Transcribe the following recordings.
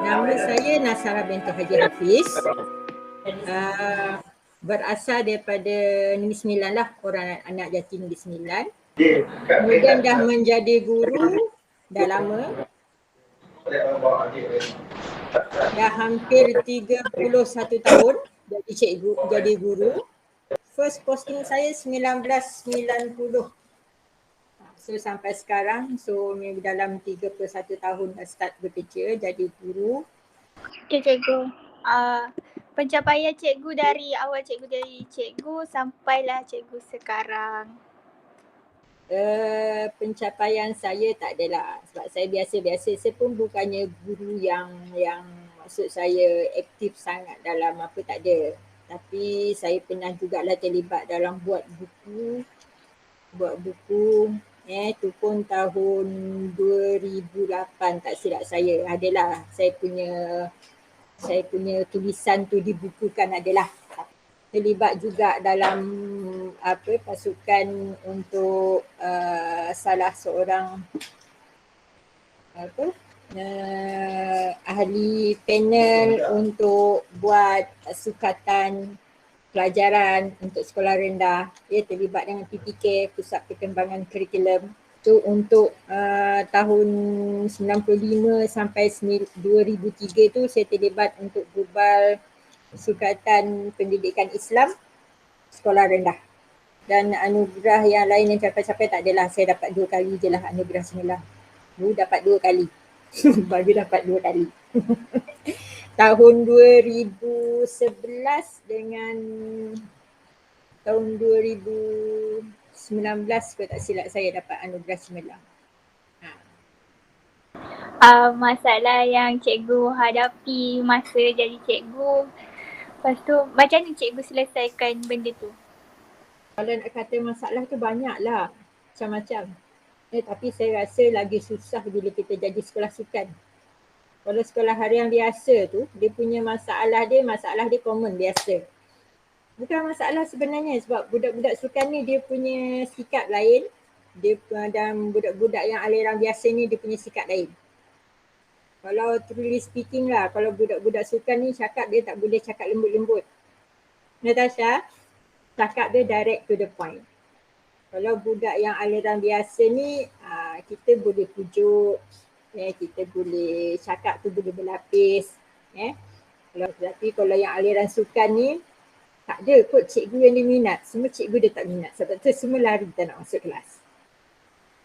Nama saya Nasara binti Haji Hafiz. Berasal daripada Negeri Sembilan lah, orang anak Jati Negeri Sembilan. Kemudian dah menjadi guru dah lama. Dah hampir 31 tahun jadi cikgu, jadi guru. First posting saya 1990. So sampai sekarang, so dalam 31 tahun dah start bekerja jadi guru. Okay cikgu, pencapaian cikgu dari awal cikgu jadi cikgu sampailah cikgu sekarang. Pencapaian saya tak adalah, sebab saya biasa-biasa. Saya pun bukannya guru yang maksud saya aktif sangat dalam apa, tak ada. Tapi saya pernah jugalah terlibat dalam buat buku. Tu pun tahun 2008 tak silap saya. Adalah saya punya tulisan tu dibukukan adalah. Terlibat juga dalam pasukan untuk salah seorang ahli panel untuk buat sukatan pelajaran untuk sekolah rendah. Dia terlibat dengan PPK, Pusat Perkembangan Kurikulum. Tu untuk tahun 95 sampai 2003 tu saya terlibat untuk global Sukatan Pendidikan Islam sekolah rendah. Dan anugerah yang lain yang capai-capai tak adalah. Saya dapat 2 kali je lah anugerah semula. Dulu dapat 2 kali. Baru dapat 2 kali. Tahun 2011 dengan tahun 2019 kalau tak silap saya dapat anugerah semula. Masalah yang cikgu hadapi masa jadi cikgu, lepas tu macam mana cikgu selesaikan benda tu? Kalau nak kata masalah tu banyak lah, macam-macam. Tapi saya rasa lagi susah bila kita jadi sekolah sukan. Kalau sekolah harian biasa tu, dia punya masalah dia common biasa. Bukan masalah sebenarnya sebab budak-budak sukan ni dia punya sikap lain. Dan budak-budak yang aliran biasa ni dia punya sikap lain. Kalau truly speaking lah, kalau budak-budak sukan ni cakap dia tak boleh cakap lembut-lembut. Natasha, cakap dia direct to the point. Kalau budak yang aliran biasa ni, kita boleh pujuk, kita boleh cakap tu boleh berlapis. Tapi kalau yang aliran sukan ni, tak ada kot cikgu yang dia minat. Semua cikgu dia tak minat. Sebab tu semua lari tak nak masuk kelas.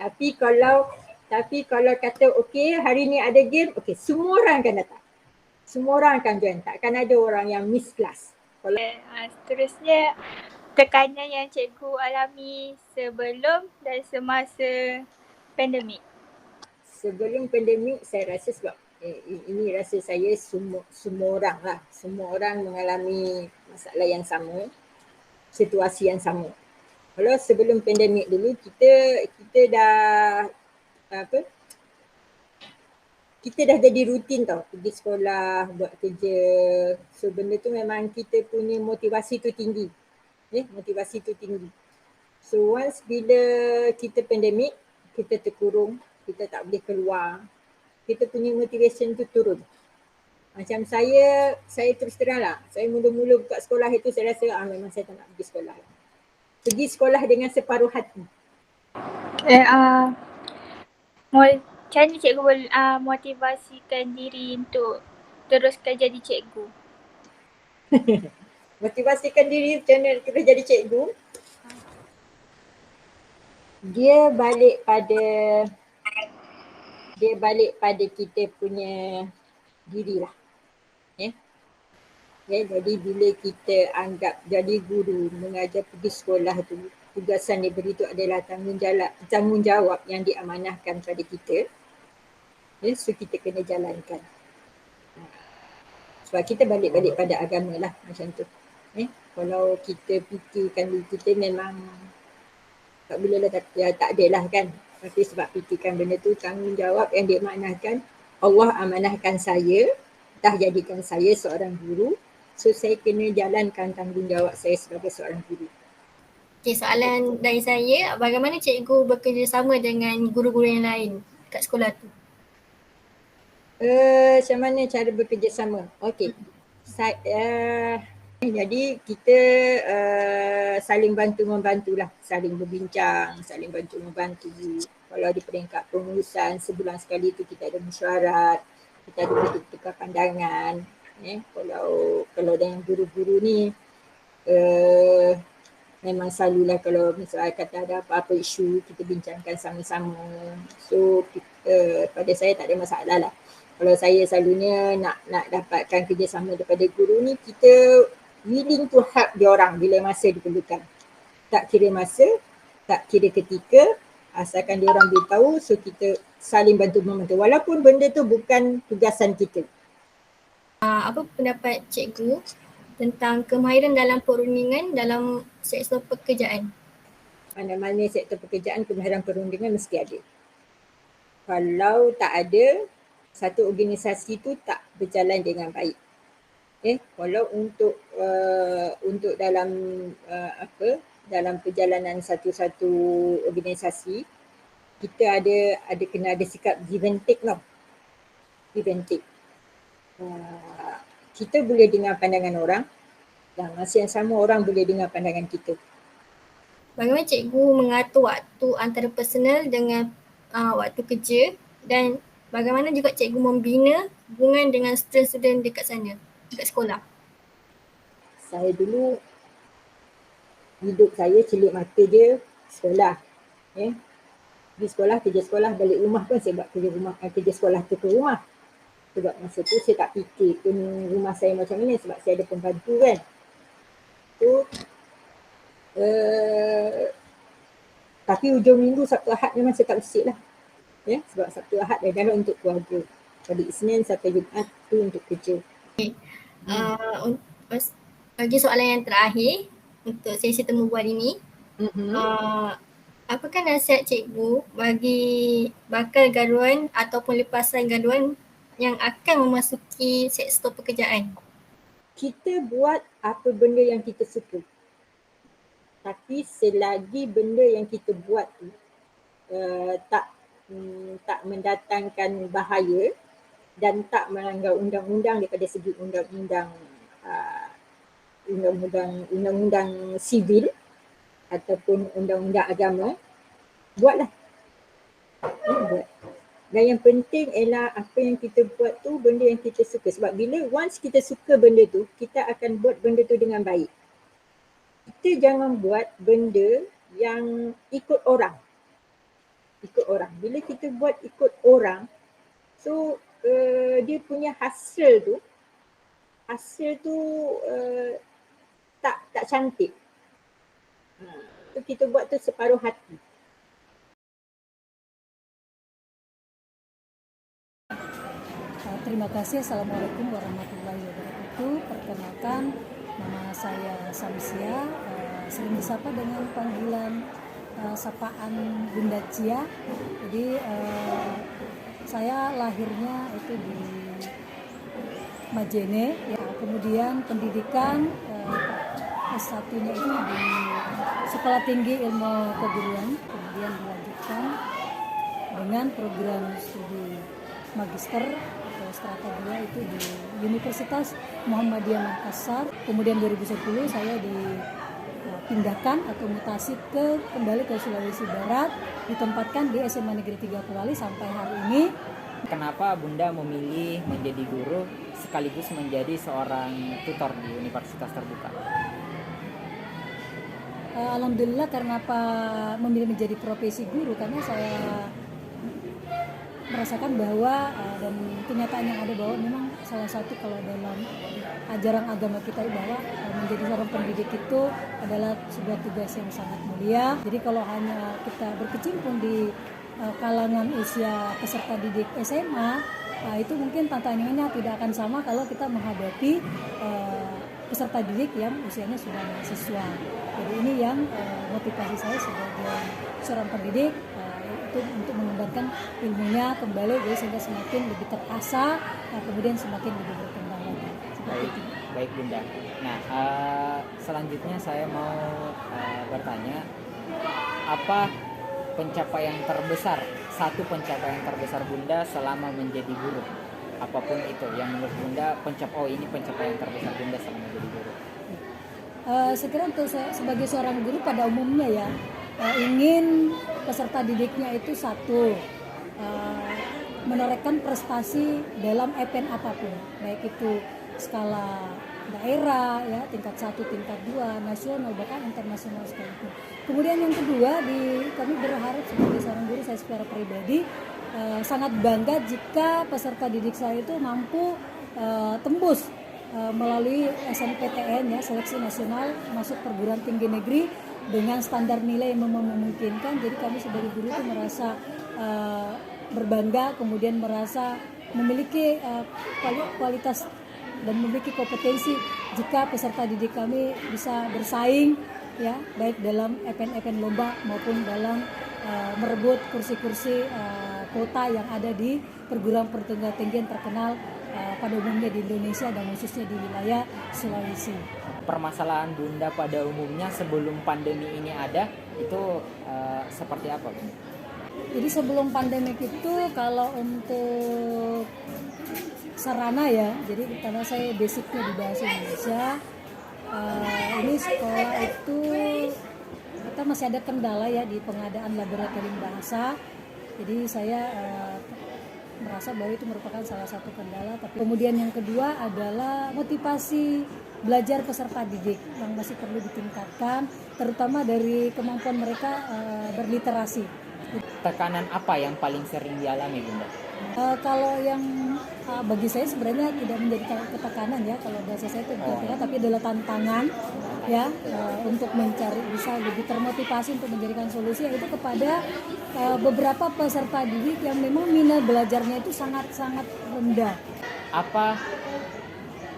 Tapi kalau kata okey hari ni ada game, okey semua orang akan datang. Semua orang akan join. Takkan ada orang yang miss kelas. Seterusnya, tekanan yang cikgu alami sebelum dan semasa pandemik. Sebelum pandemik saya rasa sebab ini rasa saya semua orang lah. Semua orang mengalami masalah yang sama, situasi yang sama. Kalau sebelum pandemik dulu kita dah kita dah jadi rutin tau pergi sekolah, buat kerja. So benda tu memang kita punya motivasi tu tinggi. Motivasi tu tinggi. So once bila kita pandemik, kita terkurung, kita tak boleh keluar, kita punya motivation tu turun. Macam saya terus terang lah, saya mula-mula buka sekolah itu saya rasa memang saya tak nak pergi sekolah. Pergi sekolah dengan separuh hati. Macam mana cikgu boleh motivasikan diri untuk teruskan jadi cikgu? Motivasikan diri macam mana kita jadi cikgu? Dia balik pada kita punya diri lah. Jadi bila kita anggap jadi guru, mengajar pergi sekolah tu, tugasan diberi itu adalah tanggungjawab yang diamanahkan pada kita. So kita kena jalankan. Sebab kita balik-balik pada agama lah macam tu. Kalau kita fikirkan diri kita memang tak boleh lah, tak ada lah kan. Tapi sebab fikirkan benda tu tanggungjawab yang diamanahkan. Allah amanahkan saya, dah jadikan saya seorang guru. So saya kena jalankan tanggungjawab saya sebagai seorang guru. Okay, soalan dari saya, bagaimana cikgu bekerjasama dengan guru-guru yang lain kat sekolah tu? Macam mana cara bekerjasama? Okey. Jadi kita saling bantu-membantulah, saling berbincang, saling bantu-membantu. Kalau di peringkat pengurusan, sebulan sekali tu kita ada mesyuarat, kita ada bertukar pandangan. Kalau dengan guru-guru ni, memang selalulah kalau misalnya kata ada apa-apa isu, kita bincangkan sama-sama. So, pada saya tak ada masalah lah. Kalau saya selalunya nak dapatkan kerjasama daripada guru ni, kita willing to help diorang bila masa diperlukan. Tak kira masa, tak kira ketika, asalkan diorang beritahu, so kita saling bantu-membantu. Walaupun benda tu bukan tugasan kita. Apa pendapat cikgu tentang kemahiran dalam perundingan dalam sektor pekerjaan? Mana-mana sektor pekerjaan, kemahiran perundingan mesti ada. Kalau tak ada, satu organisasi tu tak berjalan dengan baik. Kalau untuk dalam dalam perjalanan satu-satu organisasi, kita ada kena ada sikap give and take tau. Give and take. Kita boleh dengar pandangan orang dan masa yang sama orang boleh dengar pandangan kita. Bagaimana cikgu mengatur waktu antara personal dengan waktu kerja, dan bagaimana juga cikgu membina hubungan dengan student-student dekat sana, dekat sekolah? Saya dulu, hidup saya celik mata je sekolah. Pergi sekolah, kerja sekolah, balik rumah pun saya buat kerja sekolah tu ke rumah. Sebab masa tu saya tak fikir pun rumah saya macam ni sebab saya ada pembantu kan. So, tapi hujung minggu Sabtu Ahad memang saya tak bersih lah. Sebab Sabtu Ahad adalah untuk keluarga. Pada Isnin sampai Jumaat tu untuk kerja. Bagi soalan yang terakhir untuk sesi temu bual ini, apakah nasihat cikgu bagi bakal graduan ataupun lepasan graduan yang akan memasuki sektor pekerjaan? Kita buat apa benda yang kita suka. Tapi selagi benda yang kita buat tu tak mendatangkan bahaya dan tak melanggar undang-undang daripada segi undang-undang sivil ataupun undang-undang agama, buatlah. Buat. Dan yang penting ialah apa yang kita buat tu benda yang kita suka. Sebab bila once kita suka benda tu, kita akan buat benda tu dengan baik. Kita jangan buat benda yang ikut orang. Bila kita buat ikut orang, so dia punya hasil tu tak cantik. So kita buat tu separuh hati. Terima kasih. Assalamualaikum warahmatullahi wabarakatuh. Perkenalkan, nama saya Samsia, sering disapa dengan panggilan sapaan Bunda Cia. Jadi saya lahirnya itu di Majene, kemudian pendidikan S1-nya itu di Sekolah Tinggi Ilmu Keguruan, kemudian dilanjutkan dengan program studi magister atau strata 2 itu di Universitas Muhammadiyah Makassar. Kemudian 2010 saya dipindahkan atau mutasi kembali ke Sulawesi Barat, ditempatkan di SMA Negeri 3 Kuali sampai hari ini. Kenapa Bunda memilih menjadi guru sekaligus menjadi seorang tutor di Universitas Terbuka? Alhamdulillah, karena memilih menjadi profesi guru karena saya merasakan bahwa dan kenyataan yang ada bahwa memang salah satu kalau dalam ajaran agama kita bahwa menjadi seorang pendidik itu adalah sebuah tugas yang sangat mulia. Jadi kalau hanya kita berkecimpung di kalangan usia peserta didik SMA, itu mungkin tantangannya tidak akan sama kalau kita menghadapi peserta didik yang usianya sudah mahasiswa. Jadi ini yang motivasi saya sebagai seorang pendidik itu untuk mengembangkan ilmunya kembali, jadi sehingga semakin lebih terasa, kemudian semakin lebih berkembang lagi. Baik Bunda. Nah, selanjutnya saya mau bertanya, apa pencapaian terbesar Bunda selama menjadi guru? apapun itu yang menurut Bunda ini pencapaian terbesar Bunda selama jadi guru. Saya kira untuk sebagai seorang guru pada umumnya ya, ingin peserta didiknya itu satu, menorehkan prestasi dalam event apapun, baik itu skala daerah ya, tingkat 1, tingkat 2, nasional bahkan internasional sekalipun. Kemudian yang kedua, kami berharap sebagai seorang guru, saya secara pribadi sangat bangga jika peserta didik saya itu mampu tembus melalui SNPTN ya, seleksi nasional masuk perguruan tinggi negeri dengan standar nilai yang memungkinkan. Jadi kami sebagai guru itu merasa berbangga, kemudian merasa memiliki kualitas dan memiliki kompetensi jika peserta didik kami bisa bersaing ya, baik dalam event-event lomba maupun dalam merebut kursi-kursi kota yang ada di perguruan perguruan tinggi yang terkenal pada umumnya di Indonesia dan khususnya di wilayah Sulawesi. Permasalahan Bunda pada umumnya sebelum pandemi ini ada itu seperti apa, Bunda? Jadi sebelum pandemik itu kalau untuk sarana ya, jadi karena saya basicnya di bahasa Indonesia, ini sekolah itu kita masih ada kendala ya di pengadaan laboratorium bahasa. Jadi saya merasa bahwa itu merupakan salah satu kendala. Tapi kemudian yang kedua adalah motivasi belajar peserta didik yang masih perlu ditingkatkan, terutama dari kemampuan mereka berliterasi. Tekanan apa yang paling sering dialami, Bunda? Kalau yang bagi saya sebenarnya tidak menjadi ketekanan ya, kalau bahasa saya itu ketekanan, tapi adalah tantangan ya, untuk mencari, bisa lebih termotivasi untuk menjadikan solusi, yaitu kepada beberapa peserta didik yang memang minat belajarnya itu sangat-sangat rendah. Apa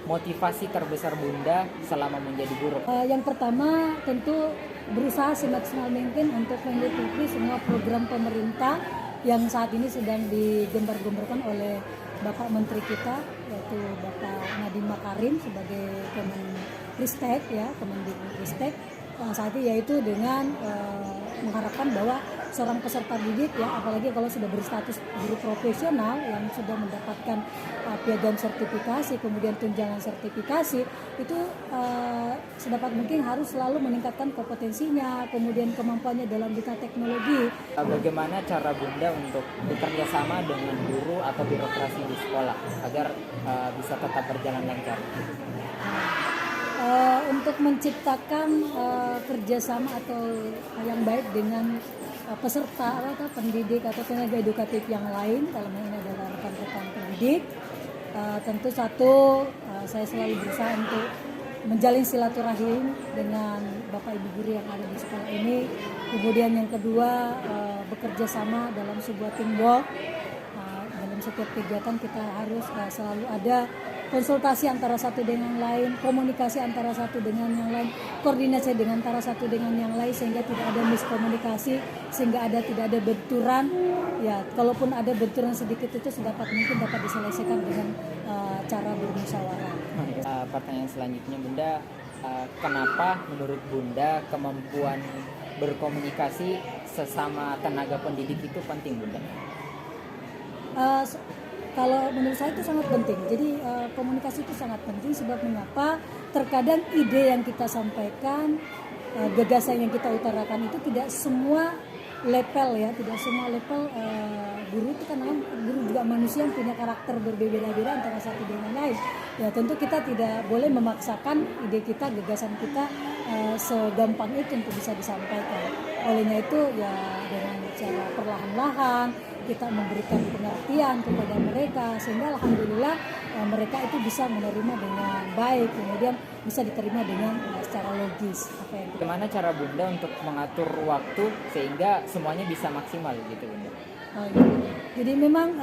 motivasi terbesar Bunda selama menjadi guru? Yang pertama tentu berusaha semaksimal mungkin untuk mengikuti semua program pemerintah yang saat ini sedang digembar-gemborkan oleh Bapak Menteri kita, yaitu Bapak Nadiem Makarim sebagai Kemenristek ya, Kemendikbudristek saat ini, yaitu dengan mengharapkan bahwa seorang peserta didik ya, apalagi kalau sudah berstatus guru profesional yang sudah mendapatkan piagam sertifikasi, kemudian tunjangan sertifikasi, itu sedapat mungkin harus selalu meningkatkan kompetensinya, kemudian kemampuannya dalam bidang teknologi. Bagaimana cara Bunda untuk bekerja sama dengan guru atau birokrasi di sekolah agar bisa tetap berjalan lancar? Untuk menciptakan kerjasama atau yang baik dengan peserta atau pendidik atau tenaga edukatif yang lain, dalam hal ini adalah rekan-rekan pendidik, tentu satu, saya selalu berusaha untuk menjalin silaturahim dengan Bapak Ibu guru yang ada di sekolah ini. Kemudian yang kedua, bekerja sama dalam sebuah teamwork. Dalam setiap kegiatan kita harus selalu ada konsultasi antara satu dengan lain, komunikasi antara satu dengan yang lain, koordinasi dengan antara satu dengan yang lain, sehingga tidak ada miskomunikasi, sehingga tidak ada benturan. Ya, kalaupun ada benturan sedikit itu sedapat mungkin dapat diselesaikan dengan cara bermusyawarah. Pertanyaan selanjutnya, Bunda, kenapa menurut Bunda kemampuan berkomunikasi sesama tenaga pendidik itu penting, Bunda? Kalau menurut saya itu sangat penting. Jadi komunikasi itu sangat penting, sebab mengapa terkadang ide yang kita sampaikan, gagasan yang kita utarakan itu tidak semua level ya, tidak semua level guru itu kan, guru juga manusia yang punya karakter berbeda-beda antara satu dengan lain. Ya tentu kita tidak boleh memaksakan ide kita, gagasan kita segampang itu untuk bisa disampaikan. Olehnya itu ya dengan cara perlahan-lahan kita memberikan pengertian kepada mereka, sehingga alhamdulillah mereka itu bisa menerima dengan baik, kemudian bisa diterima dengan secara logis. Bagaimana cara Bunda untuk mengatur waktu sehingga semuanya bisa maksimal gitu, Bunda? Jadi memang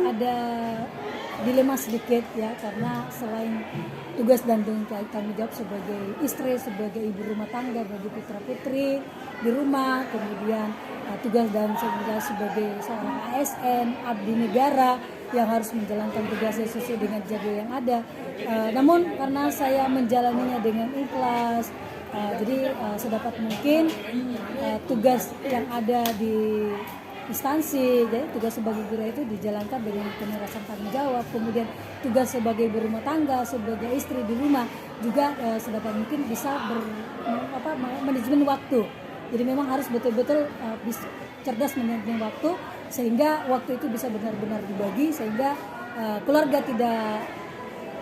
ada dilema sedikit ya, karena selain tugas dan tanggung jawab sebagai istri, sebagai ibu rumah tangga bagi putra putri di rumah, kemudian tugas dan tugas sebagai seorang ASN, abdi negara yang harus menjalankan tugasnya sesuai dengan jadwal yang ada. Namun karena saya menjalaninya dengan ikhlas, jadi sedapat mungkin tugas yang ada di instansi. Jadi tugas sebagai guru itu dijalankan dengan penuh rasa tanggung jawab. Kemudian tugas sebagai berumah tangga, sebagai istri di rumah juga sedapat mungkin bisa manajemen waktu. Jadi memang harus betul-betul cerdas manajemen waktu sehingga waktu itu bisa benar-benar dibagi sehingga keluarga tidak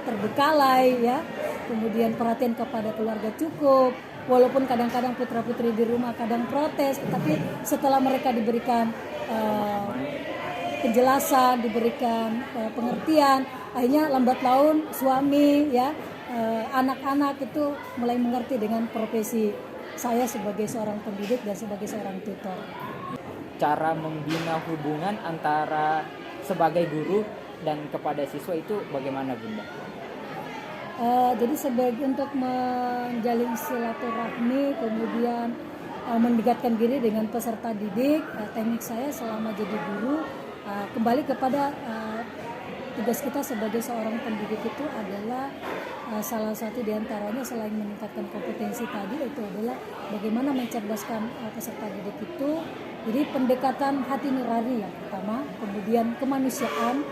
terbengkalai ya. Kemudian perhatian kepada keluarga cukup. Walaupun kadang-kadang putra-putri di rumah kadang protes, tetapi setelah mereka diberikan penjelasan, diberikan pengertian, akhirnya lambat laun suami ya, anak-anak itu mulai mengerti dengan profesi saya sebagai seorang pendidik dan sebagai seorang tutor. Cara membina hubungan antara sebagai guru dan kepada siswa itu bagaimana, Bunda? Jadi sebagai untuk menjalin silaturahmi, kemudian mendekatkan diri dengan peserta didik, teknik saya selama jadi guru kembali kepada tugas kita sebagai seorang pendidik itu adalah salah satu diantaranya selain meningkatkan kompetensi tadi itu adalah bagaimana mencerdaskan peserta didik itu. Jadi pendekatan hati nurani yang pertama, kemudian kemanusiaan.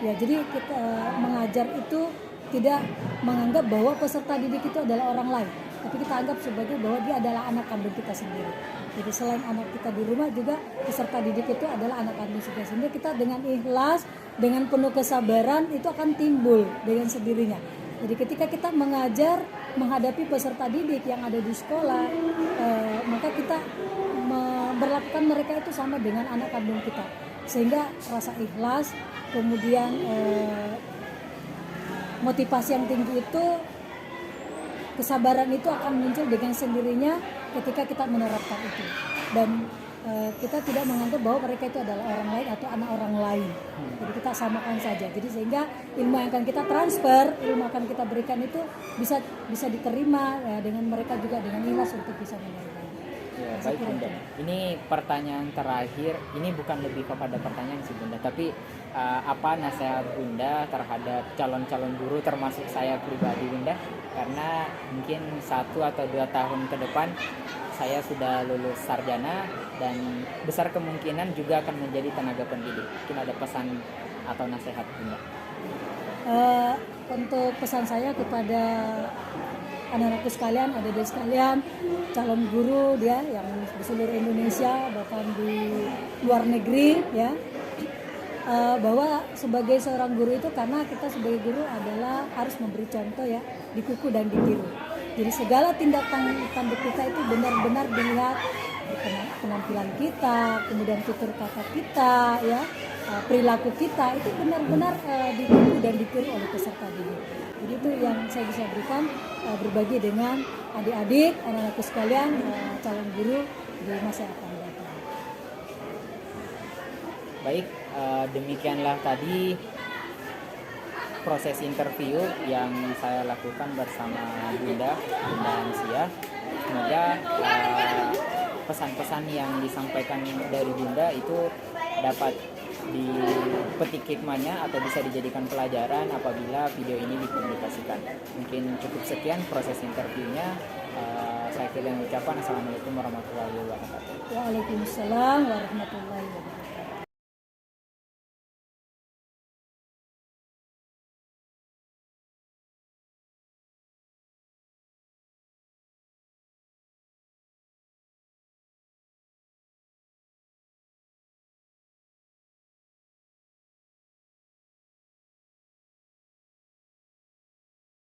Ya, jadi kita mengajar itu tidak menganggap bahwa peserta didik itu adalah orang lain, tapi kita anggap sebagai bahwa dia adalah anak kandung kita sendiri. Jadi selain anak kita di rumah juga peserta didik itu adalah anak kandung kita sendiri. Kita dengan ikhlas, dengan penuh kesabaran itu akan timbul dengan sendirinya. Jadi ketika kita mengajar menghadapi peserta didik yang ada di sekolah, maka kita memperlakukan mereka itu sama dengan anak kandung kita, sehingga rasa ikhlas, kemudian motivasi yang tinggi itu, kesabaran itu akan muncul dengan sendirinya ketika kita menerapkan itu. Dan kita tidak menganggap bahwa mereka itu adalah orang lain atau anak orang lain. Jadi kita samakan saja. Jadi sehingga ilmu yang akan kita transfer, ilmu yang akan kita berikan itu bisa diterima ya, dengan mereka juga dengan ikhlas untuk bisa menerima. Ya, baik Bunda. Ini pertanyaan terakhir. Ini bukan lebih kepada pertanyaan sih Bunda, tapi apa nasihat Bunda terhadap calon-calon guru termasuk saya pribadi Bunda? Karena mungkin 1 atau 2 tahun ke depan saya sudah lulus sarjana dan besar kemungkinan juga akan menjadi tenaga pendidik. Mungkin ada pesan atau nasihat Bunda? Untuk pesan saya kepada anak-anakku sekalian, adik-adik sekalian, calon guru dia yang di seluruh Indonesia bahkan di luar negeri ya, bahwa sebagai seorang guru itu, karena kita sebagai guru adalah harus memberi contoh ya, dikuku dan ditiru. Jadi segala tindakan tanduk kita itu benar-benar dilihat penampilan kita, kemudian tutur kata kita ya, perilaku kita itu benar-benar dikuku dan ditiru oleh peserta didik. Jadi itu yang saya bisa berikan, berbagi dengan adik-adik, anak-anakku sekalian, calon guru di masa yang akan datang. Baik, demikianlah tadi proses interview yang saya lakukan bersama Bunda Ansia. Semoga pesan-pesan yang disampaikan dari Bunda itu dapat dipetik hikmahnya atau bisa dijadikan pelajaran apabila video ini dipublikasikan. Mungkin cukup sekian proses interviewnya. Saya akhiri dengan ucapan Assalamualaikum warahmatullahi wabarakatuh. Waalaikumsalam warahmatullahi wabarakatuh.